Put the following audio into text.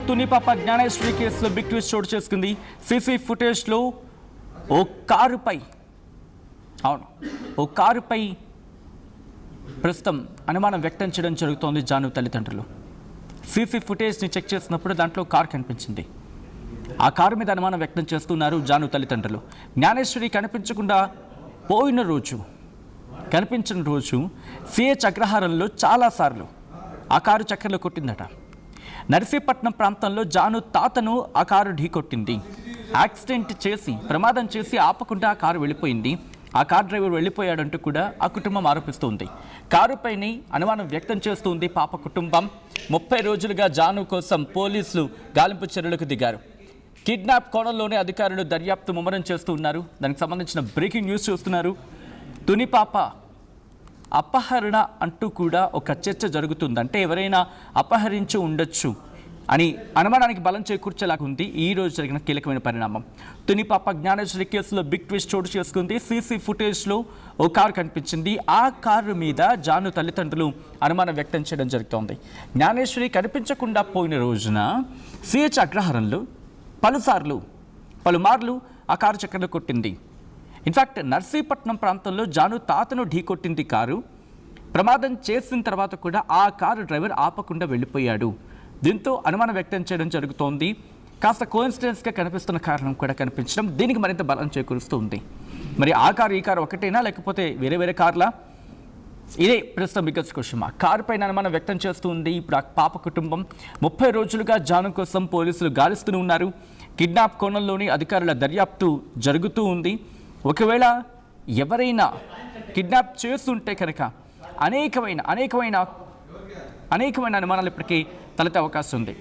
తునిపాప జ్ఞానేశ్వరి కేసులో big twist చోటు చేసుకుంది. సీసీ ఫుటేజ్లో ఓ కారుపై ప్రస్తుతం అనుమానం వ్యక్తం చేయడం జరుగుతోంది జాను తల్లిదండ్రులు. సీసీ ఫుటేజ్ని చెక్ చేసినప్పుడు దాంట్లో కారు కనిపించింది. ఆ కారు మీద అనుమానం వ్యక్తం చేస్తున్నారు జాను తల్లిదండ్రులు. జ్ఞానేశ్వరి కనిపించిన రోజు సిహెచ్ అగ్రహారంలో చాలాసార్లు ఆ కారు చక్కర్లు కొట్టిందట. నర్సీపట్నం ప్రాంతంలో జాను తాతను ఆ కారు ఢీకొట్టింది. యాక్సిడెంట్ చేసి ప్రమాదం చేసి ఆపకుండా ఆ కారు వెళ్ళిపోయింది. ఆ కారు డ్రైవర్ వెళ్ళిపోయాడంటూ కూడా ఆ కుటుంబం ఆరోపిస్తోంది. కారుపైనే అనుమానం వ్యక్తం చేస్తుంది పాప కుటుంబం. 30 రోజులుగా జాను కోసం పోలీసులు గాలింపు చర్యలకు దిగారు. కిడ్నాప్ కోణంలోనే అధికారులు దర్యాప్తు ముమ్మరం చేస్తూ ఉన్నారు. దానికి సంబంధించిన బ్రేకింగ్ న్యూస్ చూస్తున్నారు. తునిపాప అపహరణ అంటూ కూడా ఒక చర్చ జరుగుతుంది. అంటే ఎవరైనా అపహరించి ఉండొచ్చు అని అనుమానానికి బలం చేకూర్చేలాగుంది ఈ రోజు జరిగిన కీలకమైన పరిణామం. తునిపాప జ్ఞానేశ్వరి కేసులో బిగ్ ట్విస్ట్ చోటు చేసుకుంది. సీసీ ఫుటేజ్లో ఓ కారు కనిపించింది. ఆ కారు మీద జాను తల్లిదండ్రులు అనుమానం వ్యక్తం చేయడం జరుగుతోంది. జ్ఞానేశ్వరి కనిపించకుండా పోయిన రోజున సిహెచ్ అగ్రహారంలో పలుమార్లు ఆ కారు చక్కర్లు కొట్టింది. ఇన్ఫ్యాక్ట్ నర్సీపట్నం ప్రాంతంలో జాను తాతను ఢీకొట్టింది కారు. ప్రమాదం చేసిన తర్వాత కూడా ఆ కారు డ్రైవర్ ఆపకుండా వెళ్ళిపోయాడు. దీంతో అనుమానం వ్యక్తం చేయడం జరుగుతోంది. కాస్త కోఇన్సిడెన్స్గా కనిపిస్తున్న కారణం కూడా కనిపించడం దీనికి మరింత బలం చేకూరుస్తూ ఉంది. మరి ఆ కారు ఈ కారు ఒకటేనా లేకపోతే వేరే కార్లా? ఇదే ప్రస్తుతం బిగ్గెస్ట్ క్వశ్చన్. ఆ కారు పైన అనుమానం వ్యక్తం చేస్తుంది ఇప్పుడు ఆ పాప కుటుంబం. 30 రోజులుగా జాను కోసం పోలీసులు గాలిస్తూనే ఉన్నారు. కిడ్నాప్ కోణంలోని అధికారుల దర్యాప్తు జరుగుతూ ఉంది. ఒకవేళ ఎవరైనా కిడ్నాప్ చేస్తుంటే కనుక అనేకమైన అనుమానాలు ఇప్పటికీ తలెత్తే అవకాశం ఉంది.